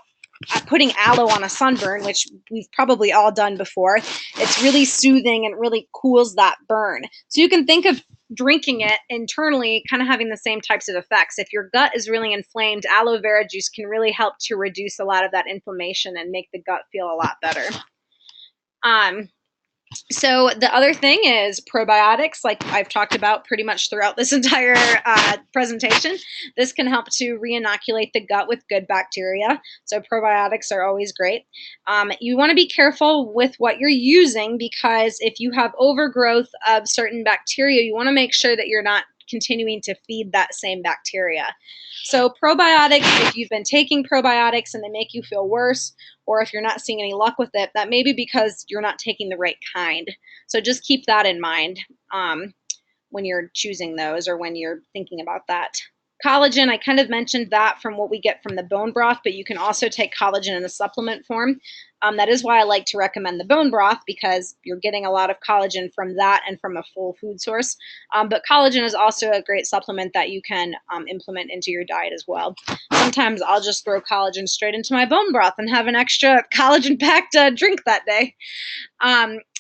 putting aloe on a sunburn, which we've probably all done before, it's really soothing and really cools that burn. So you can think of drinking it internally, kind of having the same types of effects. If your gut is really inflamed, aloe vera juice can really help to reduce a lot of that inflammation and make the gut feel a lot better. So the other thing is probiotics, like I've talked about pretty much throughout this entire presentation. This can help to re-inoculate the gut with good bacteria. So probiotics are always great. You want to be careful with what you're using, because if you have overgrowth of certain bacteria, you want to make sure that you're not continuing to feed that same bacteria. So probiotics, if you've been taking probiotics and they make you feel worse, or if you're not seeing any luck with it, that may be because you're not taking the right kind. So just keep that in mind when you're choosing those or when you're thinking about that. Collagen, I kind of mentioned that from what we get from the bone broth, but you can also take collagen in a supplement form. That is why I like to recommend the bone broth, because you're getting a lot of collagen from that and from a full food source. But collagen is also a great supplement that you can implement into your diet as well. Sometimes I'll just throw collagen straight into my bone broth and have an extra collagen-packed drink that day.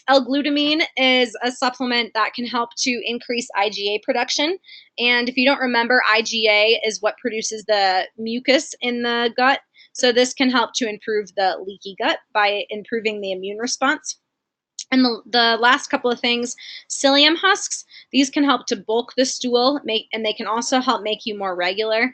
L-glutamine is a supplement that can help to increase IgA production. And if you don't remember, IgA is what produces the mucus in the gut. So this can help to improve the leaky gut by improving the immune response. And the last couple of things, psyllium husks, these can help to bulk the stool, and they can also help make you more regular.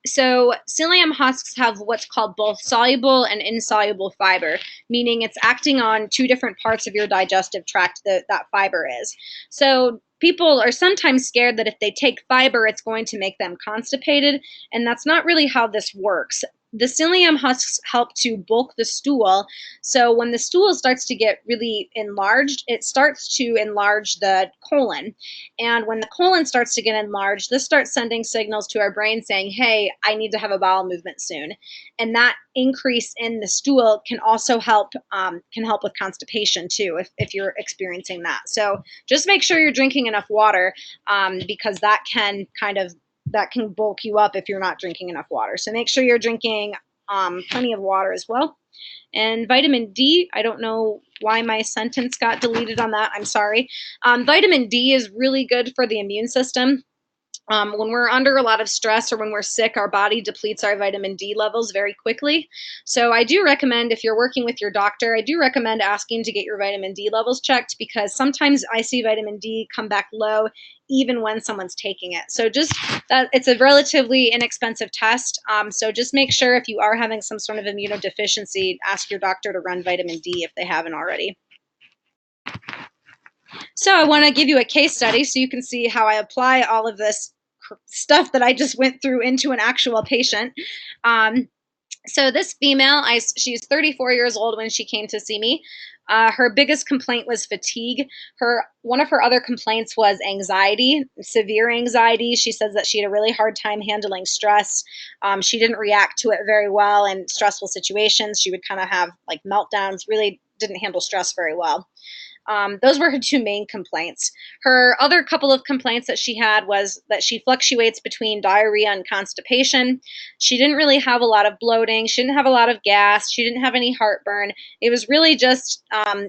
So psyllium husks have what's called both soluble and insoluble fiber, meaning it's acting on two different parts of your digestive tract that fiber is. So people are sometimes scared that if they take fiber, it's going to make them constipated, and that's not really how this works. The psyllium husks help to bulk the stool. So when the stool starts to get really enlarged, it starts to enlarge the colon. And when the colon starts to get enlarged, this starts sending signals to our brain saying, hey, I need to have a bowel movement soon. And that increase in the stool can also help with constipation too, if you're experiencing that. So just make sure you're drinking enough water, because that can bulk you up if you're not drinking enough water. So make sure you're drinking plenty of water as well. And vitamin D, I don't know why my sentence got deleted on that. I'm sorry. Vitamin D is really good for the immune system. When we're under a lot of stress or when we're sick, our body depletes our vitamin D levels very quickly. So I do recommend, if you're working with your doctor, I do recommend asking to get your vitamin D levels checked, because sometimes I see vitamin D come back low even when someone's taking it. So just that, it's a relatively inexpensive test. So just make sure, if you are having some sort of immunodeficiency, ask your doctor to run vitamin D if they haven't already. So I want to give you a case study so you can see how I apply all of this stuff that I just went through into an actual patient. So this female, she's 34 years old when she came to see me. Her biggest complaint was fatigue. One of her other complaints was anxiety, severe anxiety. She says that she had a really hard time handling stress. She didn't react to it very well in stressful situations. She would kind of have like meltdowns, really didn't handle stress very well. Those were her two main complaints. Her other couple of complaints that she had was that she fluctuates between diarrhea and constipation. She didn't really have a lot of bloating. She didn't have a lot of gas. She didn't have any heartburn. It was really just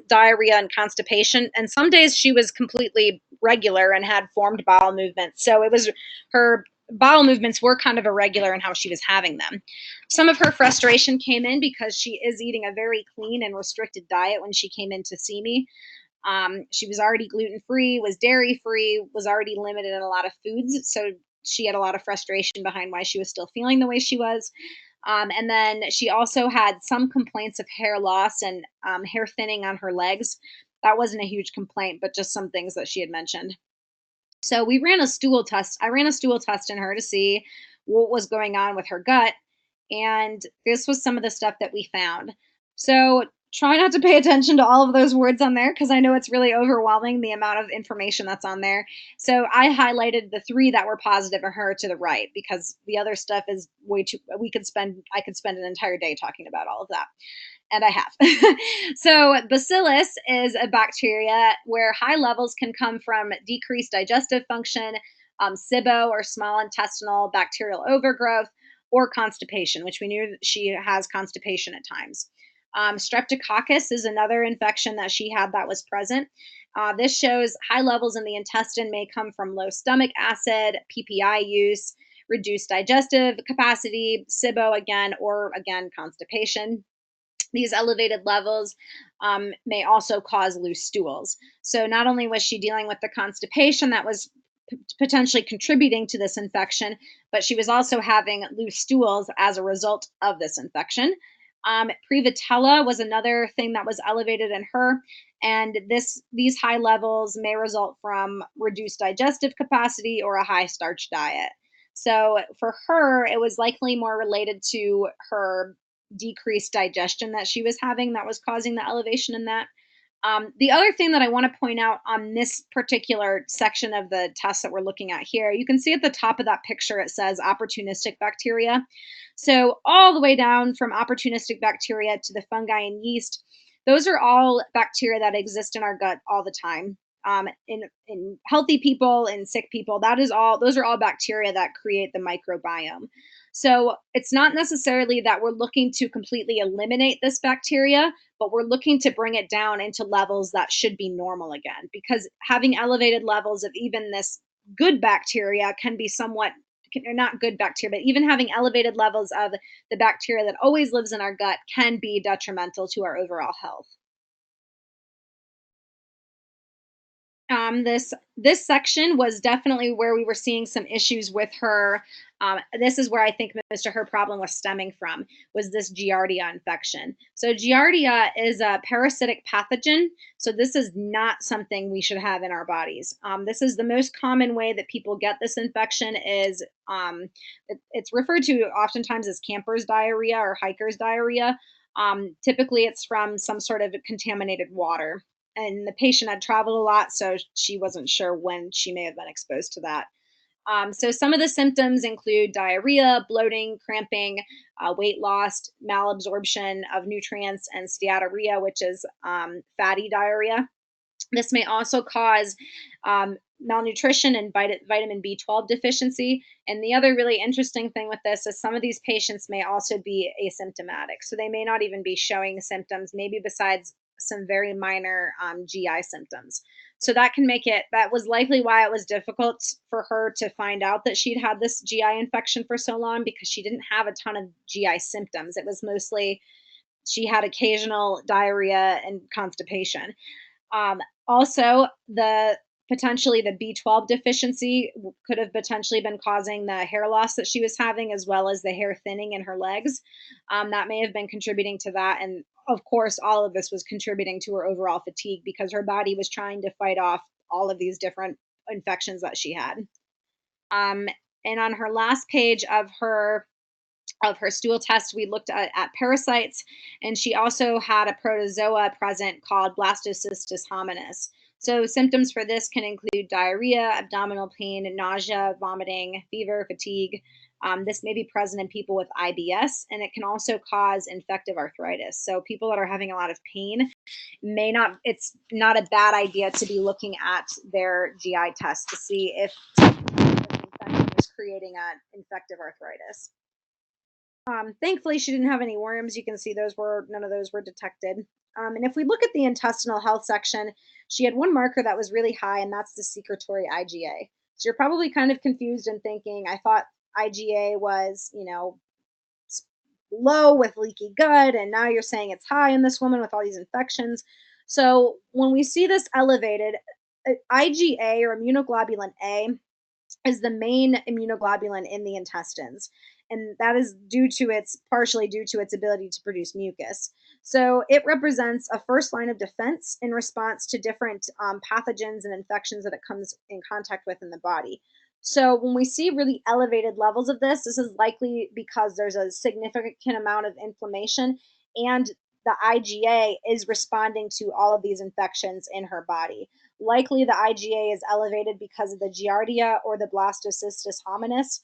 diarrhea and constipation. And some days she was completely regular and had formed bowel movements. So it was her bowel movements were kind of irregular in how she was having them. Some of her frustration came in because she is eating a very clean and restricted diet when she came in to see me. She was already gluten-free, was dairy-free, was already limited in a lot of foods. So she had a lot of frustration behind why she was still feeling the way she was. And then she also had some complaints of hair loss and hair thinning on her legs. That wasn't a huge complaint, but just some things that she had mentioned. So we ran a stool test. I ran a stool test in her to see what was going on with her gut. And this was some of the stuff that we found. So try not to pay attention to all of those words on there, because I know it's really overwhelming, the amount of information that's on there. So I highlighted the 3 that were positive in her to the right, because the other stuff is way too, I could spend an entire day talking about all of that. And I have. So bacillus is a bacteria where high levels can come from decreased digestive function, SIBO or small intestinal bacterial overgrowth, or constipation, which we knew that she has constipation at times. Streptococcus is another infection that she had that was present. This shows high levels in the intestine may come from low stomach acid, PPI use, reduced digestive capacity, SIBO again, or again, constipation. These elevated levels may also cause loose stools. So not only was she dealing with the constipation that was potentially contributing to this infection, but she was also having loose stools as a result of this infection. Prevotella was another thing that was elevated in her, and these high levels may result from reduced digestive capacity or a high starch diet. So for her, it was likely more related to her decreased digestion that she was having that was causing the elevation in that. The other thing that I want to point out on this particular section of the test that we're looking at here, you can see at the top of that picture it says opportunistic bacteria. So, all the way down from opportunistic bacteria to the fungi and yeast, those are all bacteria that exist in our gut all the time. In healthy people and sick people, those are all bacteria that create the microbiome. So it's not necessarily that we're looking to completely eliminate this bacteria, but we're looking to bring it down into levels that should be normal again. Because having elevated levels of even this good bacteria can be somewhat, or not good bacteria, but even having elevated levels of the bacteria that always lives in our gut can be detrimental to our overall health. This section was definitely where we were seeing some issues with her. This is where I think most of her problem was stemming from, was this Giardia infection. So Giardia is a parasitic pathogen. So this is not something we should have in our bodies. This is the most common way that people get this infection is it's referred to oftentimes as camper's diarrhea or hiker's diarrhea. Typically, it's from some sort of contaminated water, and the patient had traveled a lot, so she wasn't sure when she may have been exposed to that. So some of the symptoms include diarrhea, bloating, cramping, weight loss, malabsorption of nutrients, and steatorrhea, which is fatty diarrhea. This may also cause malnutrition and vitamin B12 deficiency. And the other really interesting thing with this is some of these patients may also be asymptomatic. So they may not even be showing symptoms, maybe besides some very minor GI symptoms. So that can make it, that was likely why it was difficult for her to find out that she'd had this GI infection for so long, because she didn't have a ton of GI symptoms. It was mostly she had occasional diarrhea and constipation. Also, the potentially the B12 deficiency could have potentially been causing the hair loss that she was having, as well as the hair thinning in her legs. That may have been contributing to that. And of course, all of this was contributing to her overall fatigue because her body was trying to fight off all of these different infections that she had. Um, and on her last page of her stool test, we looked at parasites, and she also had a protozoa present called Blastocystis hominis. So symptoms for this can include diarrhea, abdominal pain, nausea, vomiting, fever, fatigue. This may be present in people with IBS, and it can also cause infective arthritis. So people that are having a lot of pain may not, it's not a bad idea to be looking at their GI test to see if the infection is creating an infective arthritis. Thankfully, she didn't have any worms. You can see none of those were detected. And if we look at the intestinal health section, she had one marker that was really high, and that's the secretory IgA. So you're probably kind of confused and thinking, I thought IgA was, low with leaky gut, and now you're saying it's high in this woman with all these infections. So when we see this elevated, IgA or immunoglobulin A is the main immunoglobulin in the intestines. And that is partially due to its ability to produce mucus. So it represents a first line of defense in response to different pathogens and infections that it comes in contact with in the body. So when we see really elevated levels of this is likely because there's a significant amount of inflammation, and the IgA is responding to all of these infections in her body. Likely the IgA is elevated because of the Giardia or the Blastocystis hominis.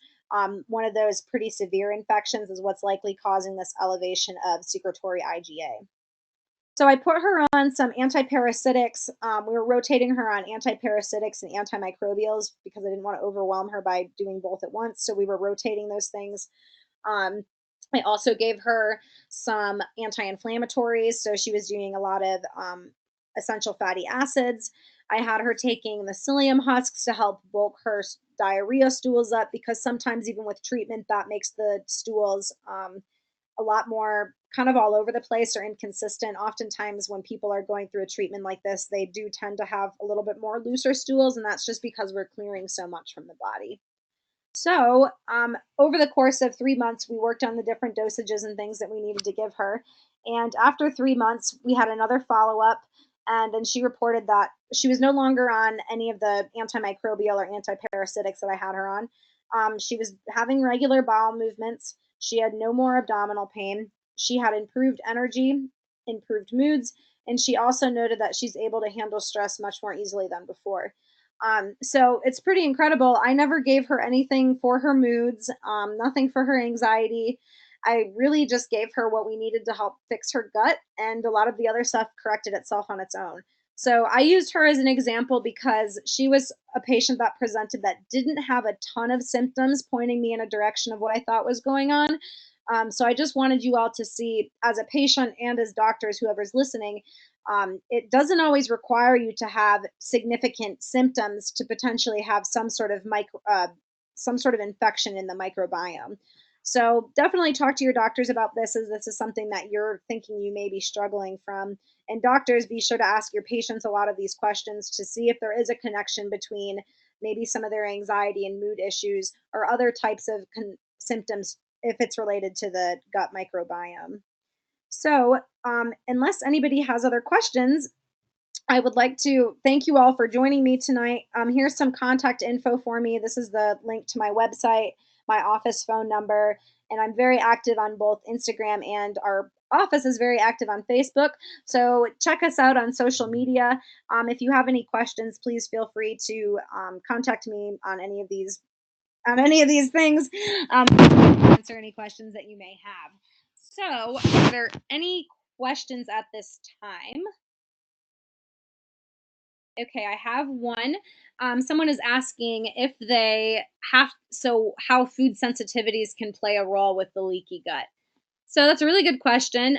One of those pretty severe infections is what's likely causing this elevation of secretory IgA. So I put her on some antiparasitics. We were rotating her on antiparasitics and antimicrobials because I didn't want to overwhelm her by doing both at once. So we were rotating those things. I also gave her some anti-inflammatories, so she was doing a lot of essential fatty acids. I had her taking the psyllium husks to help bulk her diarrhea stools up, because sometimes even with treatment that makes the stools a lot more kind of all over the place or inconsistent. Oftentimes, when people are going through a treatment like this, they do tend to have a little bit more looser stools, and that's just because we're clearing so much from the body. So, over the course of 3 months, we worked on the different dosages and things that we needed to give her. And after 3 months, we had another follow up. And then she reported that she was no longer on any of the antimicrobial or antiparasitics that I had her on. She was having regular bowel movements. She had no more abdominal pain. She had improved energy, improved moods, and she also noted that she's able to handle stress much more easily than before. So it's pretty incredible. I never gave her anything for her moods, nothing for her anxiety. I really just gave her what we needed to help fix her gut, and a lot of the other stuff corrected itself on its own. So I used her as an example because she was a patient that presented that didn't have a ton of symptoms pointing me in a direction of what I thought was going on. So I just wanted you all to see, as a patient and as doctors, whoever's listening, it doesn't always require you to have significant symptoms to potentially have some sort of infection in the microbiome. So definitely talk to your doctors about this, as this is something that you're thinking you may be struggling from. And doctors, be sure to ask your patients a lot of these questions to see if there is a connection between maybe some of their anxiety and mood issues or other types of symptoms if it's related to the gut microbiome. So, unless anybody has other questions, I would like to thank you all for joining me tonight. Here's some contact info for me. This is the link to my website, my office phone number, and I'm very active on both Instagram, and our office is very active on Facebook. So check us out on social media. If you have any questions, please feel free to contact me on any of these things. Answer any questions that you may have. So, are there any questions at this time? Okay, I have one. Someone is asking if they how food sensitivities can play a role with the leaky gut. So that's a really good question.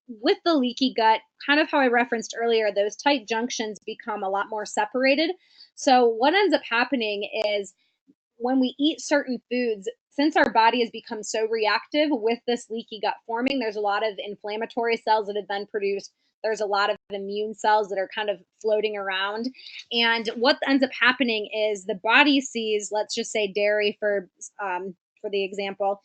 With the leaky gut, kind of how I referenced earlier, those tight junctions become a lot more separated. So what ends up happening is, when we eat certain foods, since our body has become so reactive with this leaky gut forming, there's a lot of inflammatory cells that have been produced. There's a lot of immune cells that are kind of floating around. And what ends up happening is the body sees, let's just say dairy for the example,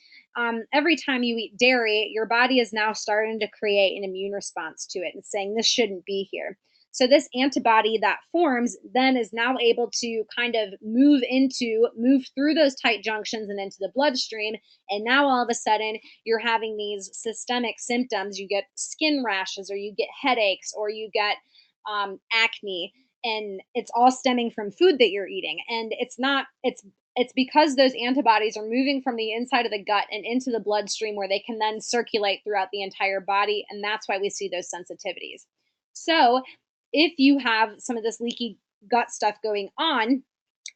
every time you eat dairy, your body is now starting to create an immune response to it and saying this shouldn't be here. So this antibody that forms then is now able to kind of move through those tight junctions and into the bloodstream. And now all of a sudden you're having these systemic symptoms. You get skin rashes, or you get headaches, or you get acne, and it's all stemming from food that you're eating. And it's because those antibodies are moving from the inside of the gut and into the bloodstream, where they can then circulate throughout the entire body, and that's why we see those sensitivities. So if you have some of this leaky gut stuff going on,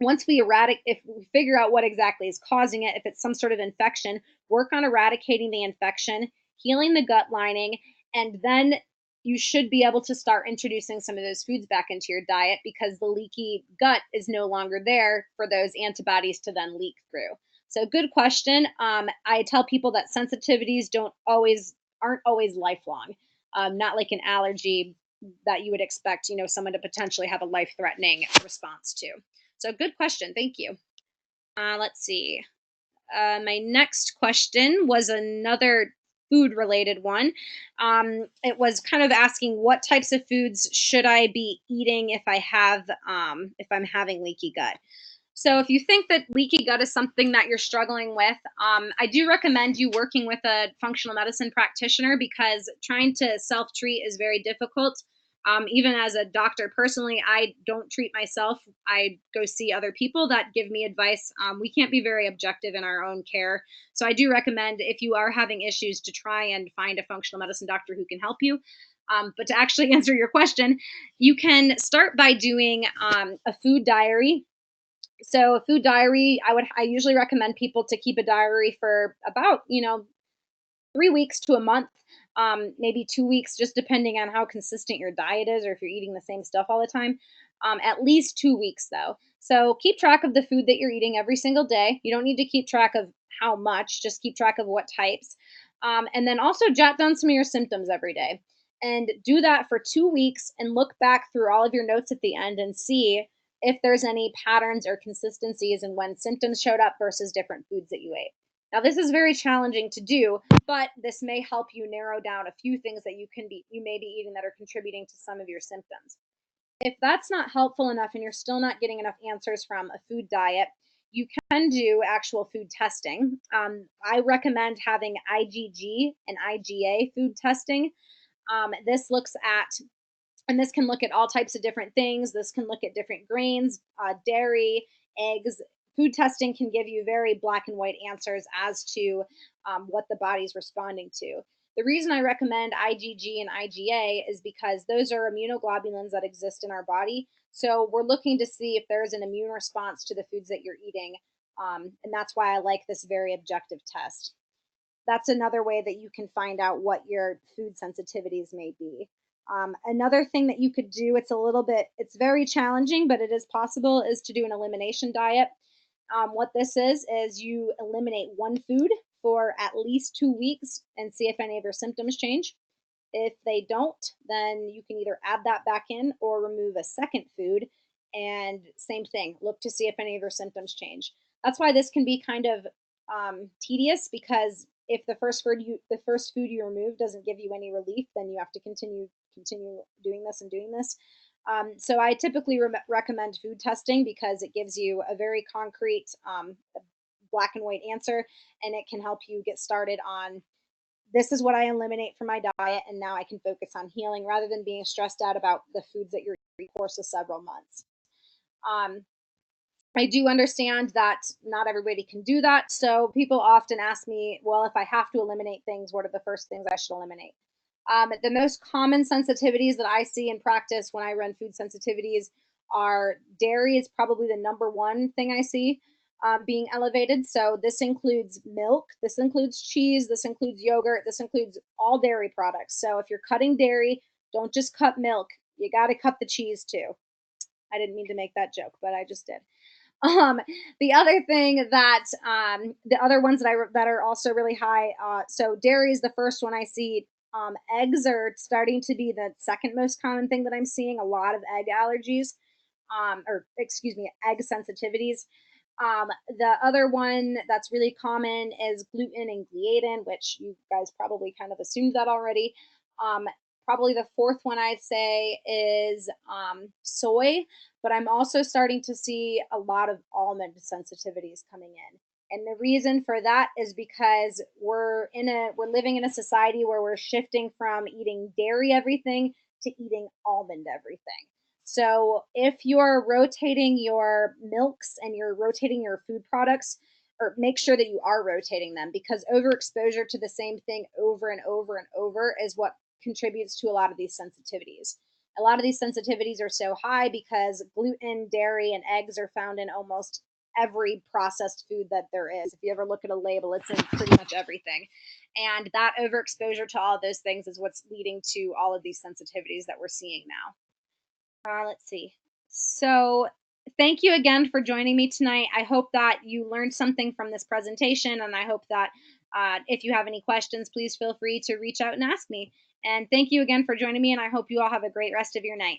if we figure out what exactly is causing it, if it's some sort of infection, work on eradicating the infection, healing the gut lining, and then you should be able to start introducing some of those foods back into your diet, because the leaky gut is no longer there for those antibodies to then leak through. So good question. I tell people that sensitivities aren't always lifelong. Not like an allergy that you would expect, someone to potentially have a life-threatening response to. So good question. Thank you. Let's see. My next question was another food related one. It was kind of asking, what types of foods should I be eating if I'm having leaky gut? So if you think that leaky gut is something that you're struggling with, I do recommend you working with a functional medicine practitioner, because trying to self treat is very difficult. Even as a doctor personally, I don't treat myself. I go see other people that give me advice. We can't be very objective in our own care. So I do recommend, if you are having issues, to try and find a functional medicine doctor who can help you. But to actually answer your question, you can start by doing a food diary. So a food diary, I usually recommend people to keep a diary for about, 3 weeks to a month, maybe 2 weeks, just depending on how consistent your diet is or if you're eating the same stuff all the time. At least 2 weeks, though. So keep track of the food that you're eating every single day. You don't need to keep track of how much, just keep track of what types. And then also jot down some of your symptoms every day. And do that for 2 weeks and look back through all of your notes at the end and see if there's any patterns or consistencies in when symptoms showed up versus different foods that you ate. Now, this is very challenging to do, but this may help you narrow down a few things that you may be eating that are contributing to some of your symptoms. If that's not helpful enough and you're still not getting enough answers from a food diet, you can do actual food testing. I recommend having IgG and IgA food testing. This looks at and this can look at all types of different things. This can look at different grains, dairy, eggs. Food testing can give you very black and white answers as to what the body's responding to. The reason I recommend IgG and IgA is because those are immunoglobulins that exist in our body. So we're looking to see if there's an immune response to the foods that you're eating. And that's why I like this very objective test. That's another way that you can find out what your food sensitivities may be. Another thing that you could do, it's very challenging, but it is possible, is to do an elimination diet. What this is you eliminate one food for at least 2 weeks and see if any of your symptoms change. If they don't, then you can either add that back in or remove a second food. And same thing, look to see if any of your symptoms change. That's why this can be kind of tedious, because if the first food you remove doesn't give you any relief, then you have to continue doing this and doing this. So I typically recommend food testing because it gives you a very concrete, black and white answer, and it can help you get started on, this is what I eliminate from my diet, and now I can focus on healing rather than being stressed out about the foods that you're eating for the course of several months. Um, I do understand that not everybody can do that. So people often ask me, well, if I have to eliminate things, what are the first things I should eliminate? The most common sensitivities that I see in practice when I run food sensitivities are dairy is probably the number one thing I see being elevated. So this includes milk, this includes cheese, this includes yogurt, this includes all dairy products. So if you're cutting dairy, don't just cut milk. You got to cut the cheese too. I didn't mean to make that joke, but I just did. Um, the other thing that the other ones that are also really high. So dairy is the first one I see. Eggs are starting to be the second most common thing that I'm seeing. A lot of egg allergies, or excuse me, egg sensitivities. The other one that's really common is gluten and gliadin, which you guys probably kind of assumed that already. Um, Probably the fourth one I'd say is soy, but I'm also starting to see a lot of almond sensitivities coming in. And the reason for that is because we're living in a society where we're shifting from eating dairy everything to eating almond everything. So if you're rotating your milks and you're rotating your food products, or make sure that you are rotating them, because overexposure to the same thing over and over and over is what contributes to a lot of these sensitivities. A lot of these sensitivities are so high because gluten, dairy, and eggs are found in almost every processed food that there is. If you ever look at a label, it's in pretty much everything. And that overexposure to all of those things is what's leading to all of these sensitivities that we're seeing now. Let's see. So, thank you again for joining me tonight. I hope that you learned something from this presentation, and I hope that if you have any questions, please feel free to reach out and ask me. And thank you again for joining me, and I hope you all have a great rest of your night.